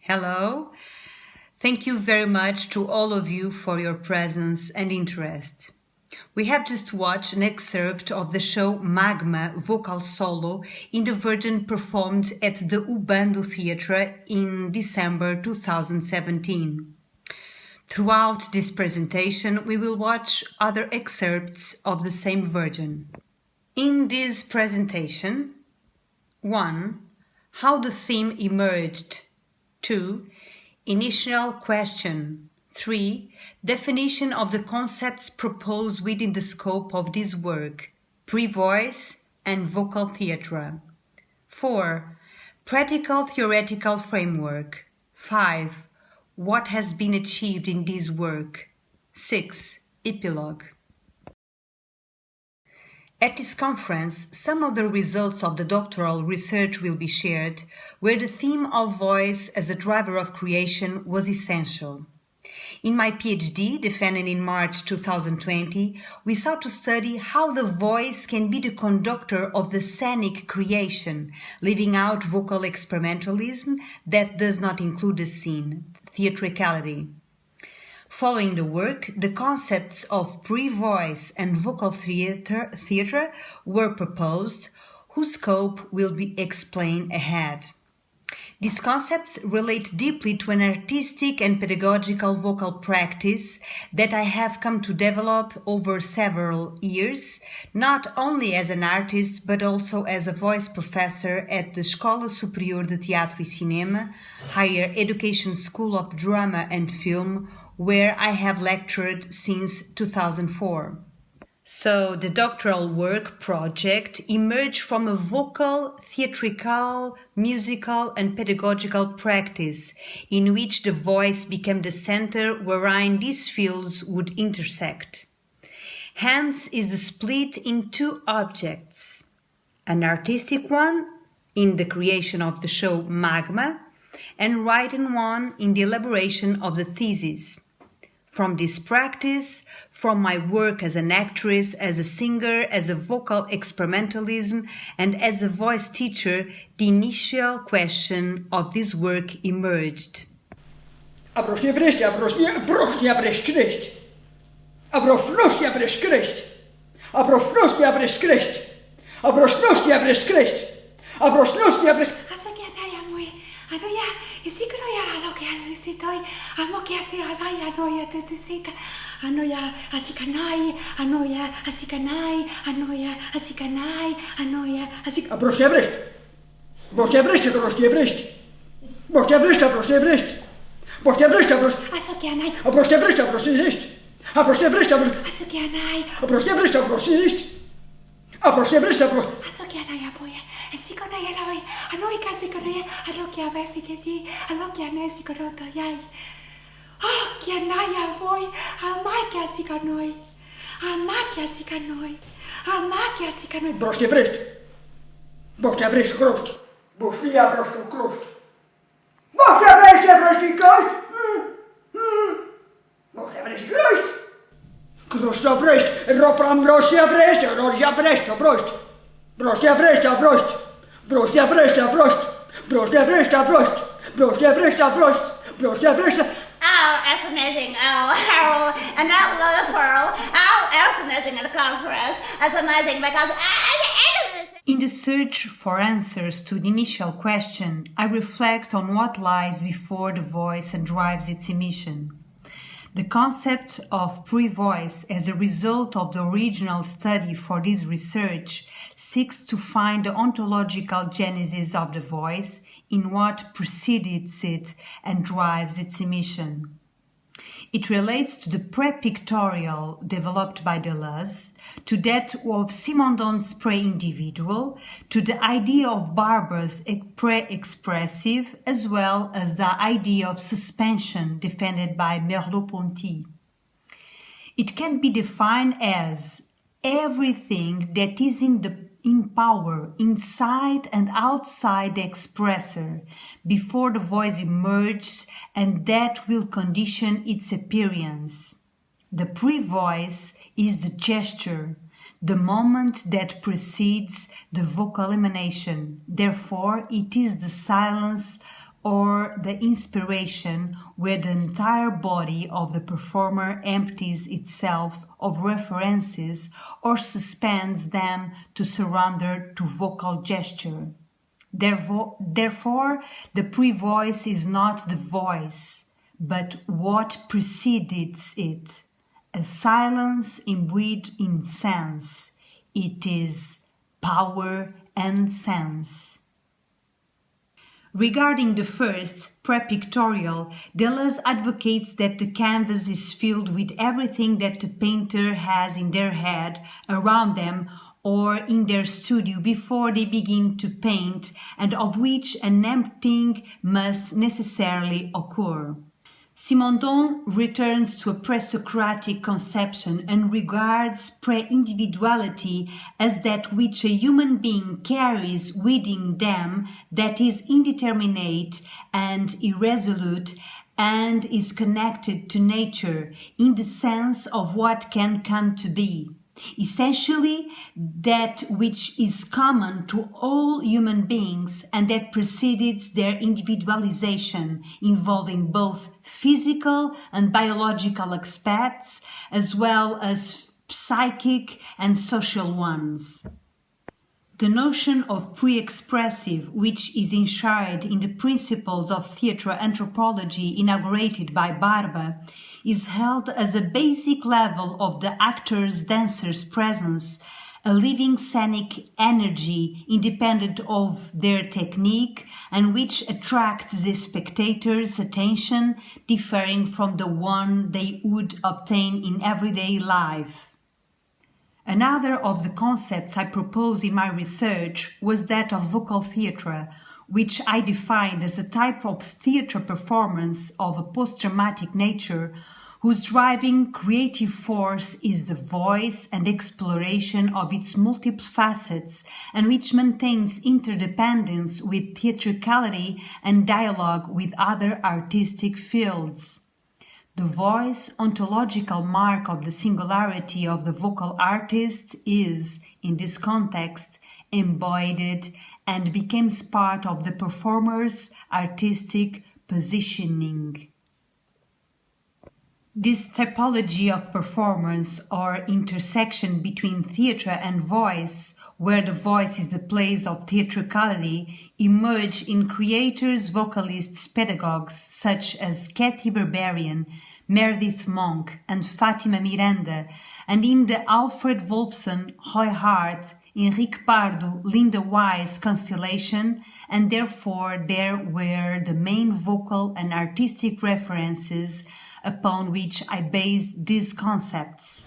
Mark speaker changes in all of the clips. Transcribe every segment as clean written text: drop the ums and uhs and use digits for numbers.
Speaker 1: Hello. Thank you very much to all of you for your presence and interest. We have just watched an excerpt of the show MAGMA vocal solo in the version performed at the Ubando Theatre in December 2017. Throughout this presentation, we will watch other excerpts of the same version. In this presentation, 1. How the theme emerged. 2. Initial question. 3. Definition of the concepts proposed within the scope of this work, pre-voice and vocal theatre. 4. Practical theoretical framework. 5. What has been achieved in this work. 6. Epilogue. At this conference, some of the results of the doctoral research will be shared, where the theme of voice as a driver of creation was essential. In my PhD, defended in March 2020, we sought to study how the voice can be the conductor of the scenic creation, leaving out vocal experimentalism that does not include the scene, theatricality. Following the work, the concepts of pre-voice and vocal theatre were proposed, whose scope will be explained ahead. These concepts relate deeply to an artistic and pedagogical vocal practice that I have come to develop over several years, not only as an artist but also as a voice professor at the Escola Superior de Teatro e Cinema, Higher Education School of Drama and Film, where I have lectured since 2004. So the doctoral work project emerged from a vocal, theatrical, musical and pedagogical practice in which the voice became the center wherein these fields would intersect. Hence is the split in two objects, an artistic one in the creation of the show MAGMA and writing one in the elaboration of the thesis. From this practice, from my work as an actress, as a singer, as a vocal experimentalism, and as a voice teacher, the initial question of this work emerged.
Speaker 2: Abrośnie wreszcie, abrośnie wreszcie, abrośnie wreszcie, abrośnie wreszcie, abrośnie wreszcie, abrośnie wreszcie.
Speaker 3: Asakya moje, ano ya, isikro ya lo que sitoi, amokia se alai, anoia tetesika, anoia asikanai, anoia asikanai, anoia asikanai, anoia asik...
Speaker 2: Aprośnie wreszcie. Aprośnie wreszcie, aprośnie wreszcie. Aprośnie wreszcie, aprośnie wreszcie. Aprośnie wreszcie, aprośnie...
Speaker 3: Asokianai,
Speaker 2: Aprośnie wreszcie, aprośnie wreszcie. Aprośnie wreszcie, aprośnie...
Speaker 3: asokianai,
Speaker 2: Aprośnie wreszcie, aprośnie wreszcie. Aprośnie wreszcie, aprośnie...
Speaker 3: asokianai apoia, esikonai elavai, anoika esikonai, anokia vesiketi, anokia nesikonoto jai. Kianai avoi, amakia sikanoi, amakia sikanoi, amakia sikanoi.
Speaker 2: Aprośnie wreszcie. Aprośnie wreszcie, kroszki. Aprośnie, aprośnie, kroszki. Aprośnie wreszcie, aprośnie, kroszki. Aprośnie wreszcie, kroszki. Kroszka wreszcie, ropram wreszcie, wreszcie, rodzia wreszcie, wreszcie. Aprośnie wreszcie, wreszcie. Aprośnie wreszcie, wreszcie. Aprośnie wreszcie, wreszcie. Aprośnie wreszcie, wreszcie. Aprośnie wreszcie.
Speaker 4: Oh, that's amazing. Oh, and that little pearl. Oh, that's amazing at the conference. That's amazing because
Speaker 1: In the search for answers to the initial question, I reflect on what lies before the voice and drives its emission. The concept of pre-voice as a result of the original study for this research seeks to find the ontological genesis of the voice in what precedes it and drives its emission. It relates to the pre-pictorial developed by Deleuze, to that of Simondon's pre-individual, to the idea of Barber's pre-expressive, as well as the idea of suspension defended by Merleau-Ponty. It can be defined as everything that is in power, inside and outside the expressor, before the voice emerges, and that will condition its appearance. The pre-voice is the gesture, the moment that precedes the vocal emanation. Therefore, it is the silence or the inspiration where the entire body of the performer empties itself of references or suspends them to surrender to vocal gesture. Therefore, the pre-voice is not the voice, but what precedes it, a silence imbued in sense. It is power and sense. Regarding the first, pre-pictorial, Deleuze advocates that the canvas is filled with everything that the painter has in their head, around them, or in their studio before they begin to paint, and of which an emptying must necessarily occur. Simondon returns to a pre-Socratic conception and regards pre-individuality as that which a human being carries within them, that is indeterminate and irresolute, and is connected to nature in the sense of what can come to be. Essentially, that which is common to all human beings and that precedes their individualization, involving both physical and biological aspects, as well as psychic and social ones. The notion of pre-expressive, which is enshrined in the Principles of Theatre Anthropology inaugurated by Barber, is held as a basic level of the actor's-dancer's presence, a living scenic energy independent of their technique and which attracts the spectator's attention, differing from the one they would obtain in everyday life. Another of the concepts I proposed in my research was that of vocal theatre, which I defined as a type of theatre performance of a post-traumatic nature whose driving creative force is the voice and exploration of its multiple facets and which maintains interdependence with theatricality and dialogue with other artistic fields. The voice, ontological mark of the singularity of the vocal artist, is, in this context, embodied and becomes part of the performer's artistic positioning. This typology of performance or intersection between theatre and voice, where the voice is the place of theatricality, emerged in creators, vocalists, pedagogues such as Kathy Berberian, Meredith Monk and Fatima Miranda, and in the Alfred Wolfson, Roy Hart, Henrique Pardo, Linda Wise constellation, and therefore there were the main vocal and artistic references upon which I based these concepts.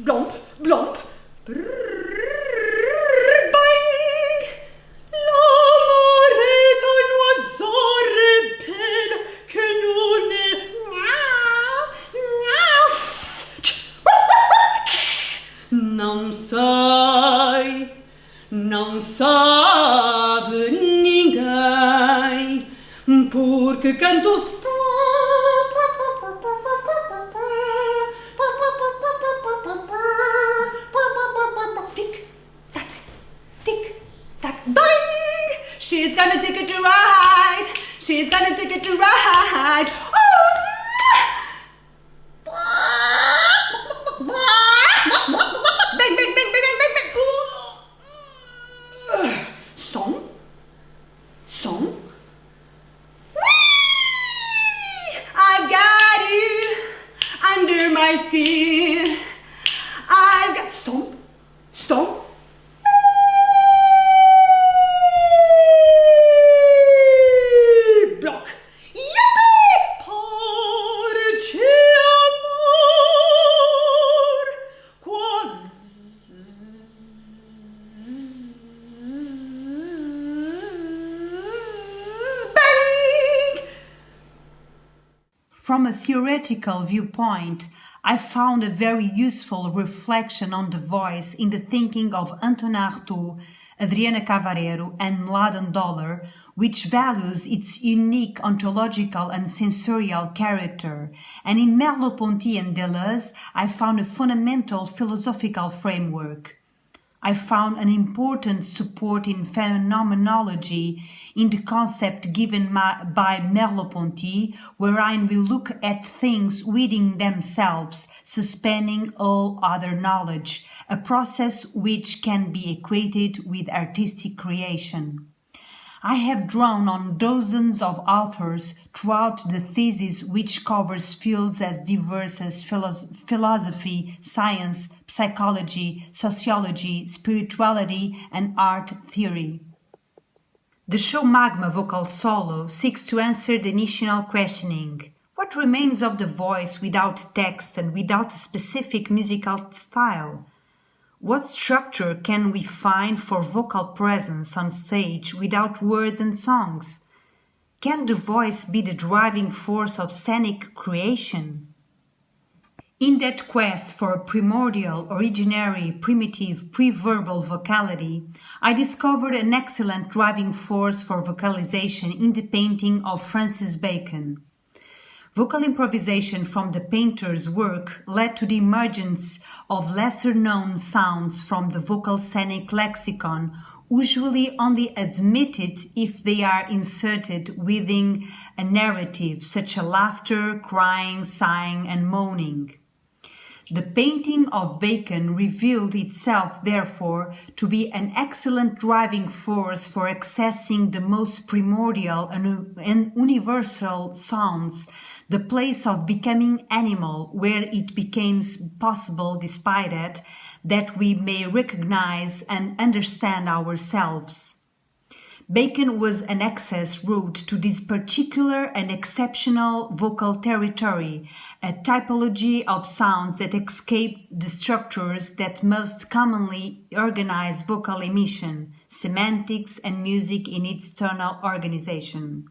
Speaker 2: Blomp, blomp. Não sabe ninguém, porque canto. Tick, tack, tick, tack, ding! She's got a ticket to ride. She's got a ticket to ride. Bang, bang, bang, bang, bang, bang, bang. Song. Whee! I've got you under my skin. I've got stomp. Block. Yippee! Porci amor. Quasi.
Speaker 1: From a theoretical viewpoint, I found a very useful reflection on the voice in the thinking of Anton Artaud, Adriana Cavarero and Mladen Doller, which values its unique ontological and sensorial character, and in Merleau-Ponty and Deleuze I found a fundamental philosophical framework. I found an important support in phenomenology in the concept given by Merleau-Ponty, wherein we look at things within themselves, suspending all other knowledge, a process which can be equated with artistic creation. I have drawn on dozens of authors throughout the thesis, which covers fields as diverse as philosophy, science, psychology, sociology, spirituality, and art theory. The show MAGMA Vocal Solo seeks to answer the initial questioning: what remains of the voice without text and without a specific musical style? What structure can we find for vocal presence on stage without words and songs? Can the voice be the driving force of scenic creation? In that quest for a primordial, originary, primitive, pre-verbal vocality, I discovered an excellent driving force for vocalization in the painting of Francis Bacon. Vocal improvisation from the painter's work led to the emergence of lesser-known sounds from the vocal scenic lexicon, usually only admitted if they are inserted within a narrative, such as laughter, crying, sighing, and moaning. The painting of Bacon revealed itself, therefore, to be an excellent driving force for accessing the most primordial and universal sounds, the place of becoming animal, where it becomes possible, despite it, that we may recognize and understand ourselves. Bacon was an access route to this particular and exceptional vocal territory, a typology of sounds that escape the structures that most commonly organize vocal emission, semantics, and music in its tonal organization.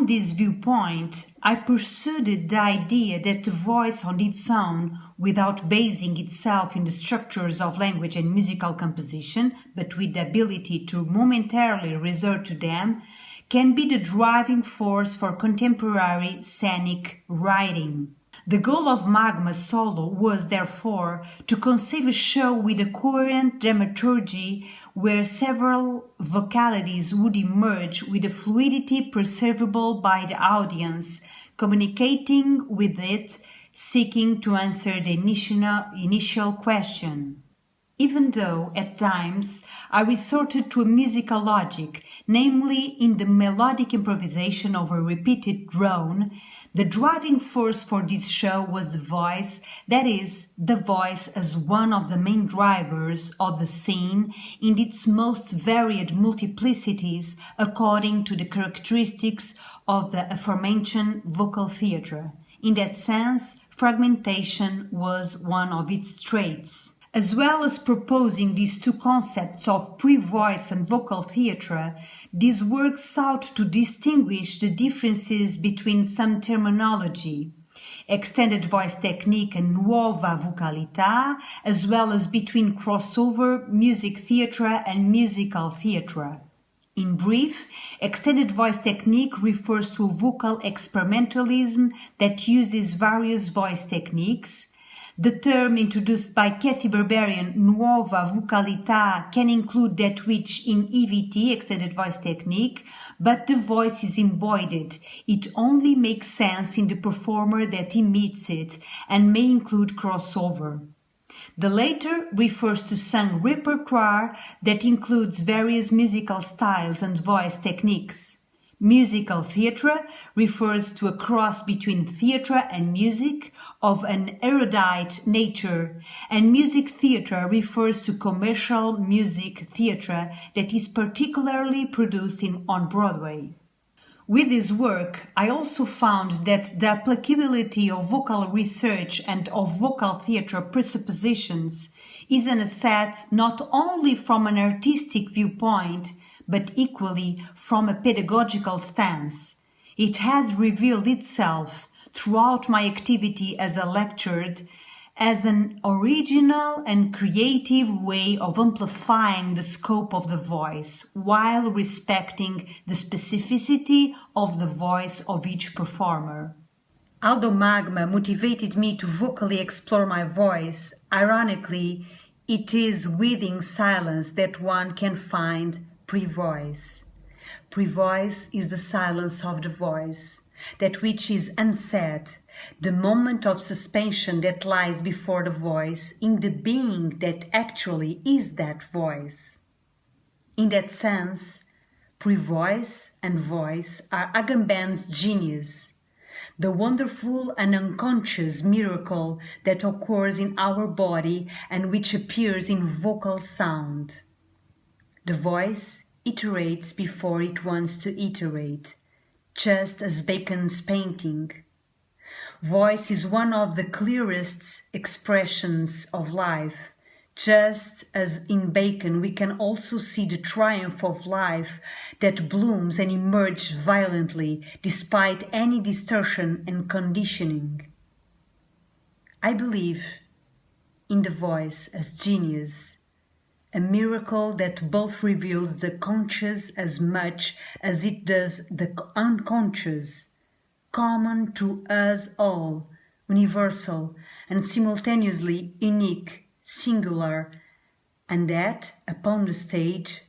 Speaker 1: From this viewpoint, I pursued the idea that the voice on its own, without basing itself in the structures of language and musical composition, but with the ability to momentarily resort to them, can be the driving force for contemporary scenic writing. The goal of MAGMA Solo was, therefore, to conceive a show with a coherent dramaturgy where several vocalities would emerge with a fluidity perceivable by the audience, communicating with it, seeking to answer the initial question. Even though, at times, I resorted to a musical logic, namely in the melodic improvisation of a repeated drone, the driving force for this show was the voice, that is, the voice as one of the main drivers of the scene in its most varied multiplicities according to the characteristics of the aforementioned vocal theatre. In that sense, fragmentation was one of its traits. As well as proposing these two concepts of pre-voice and vocal theatre, this work sought to distinguish the differences between some terminology, extended voice technique and nuova vocalità, as well as between crossover music theatre and musical theatre. In brief, extended voice technique refers to a vocal experimentalism that uses various voice techniques. The term introduced by Kathy Berberian, nuova vocalità, can include that which in EVT, extended voice technique, but the voice is embodied. It only makes sense in the performer that emits it and may include crossover. The latter refers to sung repertoire that includes various musical styles and voice techniques. Musical theatre refers to a cross between theatre and music of an erudite nature, and music theatre refers to commercial music theatre that is particularly produced on Broadway. With this work, I also found that the applicability of vocal research and of vocal theatre presuppositions is an asset not only from an artistic viewpoint, but equally from a pedagogical stance. It has revealed itself throughout my activity as a lecturer as an original and creative way of amplifying the scope of the voice while respecting the specificity of the voice of each performer. Although MAGMA motivated me to vocally explore my voice, ironically, it is within silence that one can find pre-voice. Pre-voice is the silence of the voice. that which is unsaid, the moment of suspension that lies before the voice in the being that actually is that voice. In that sense, pre-voice and voice are Agamben's genius, the wonderful and unconscious miracle that occurs in our body and which appears in vocal sound. The voice iterates before it wants to iterate, just as Bacon's painting. Voice is one of the clearest expressions of life, just as in Bacon we can also see the triumph of life that blooms and emerges violently despite any distortion and conditioning. I believe in the voice as genius, a miracle that both reveals the conscious as much as it does the unconscious, common to us all, universal and simultaneously unique, singular, and that, upon the stage,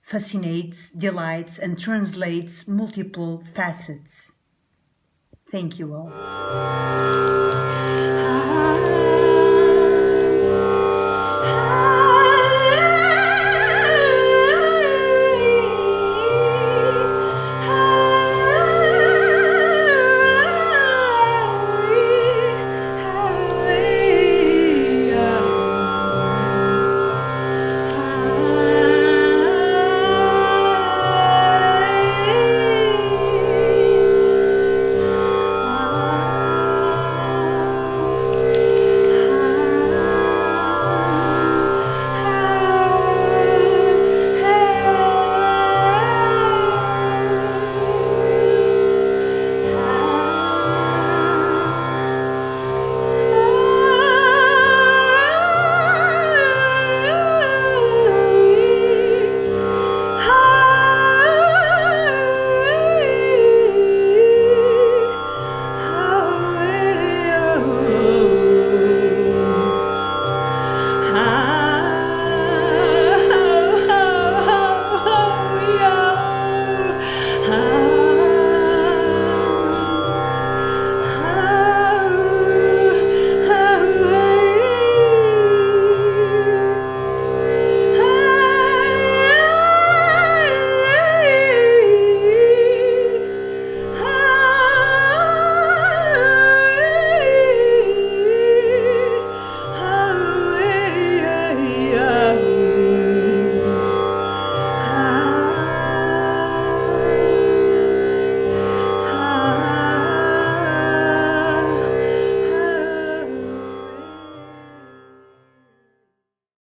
Speaker 1: fascinates, delights, and translates multiple facets. Thank you all.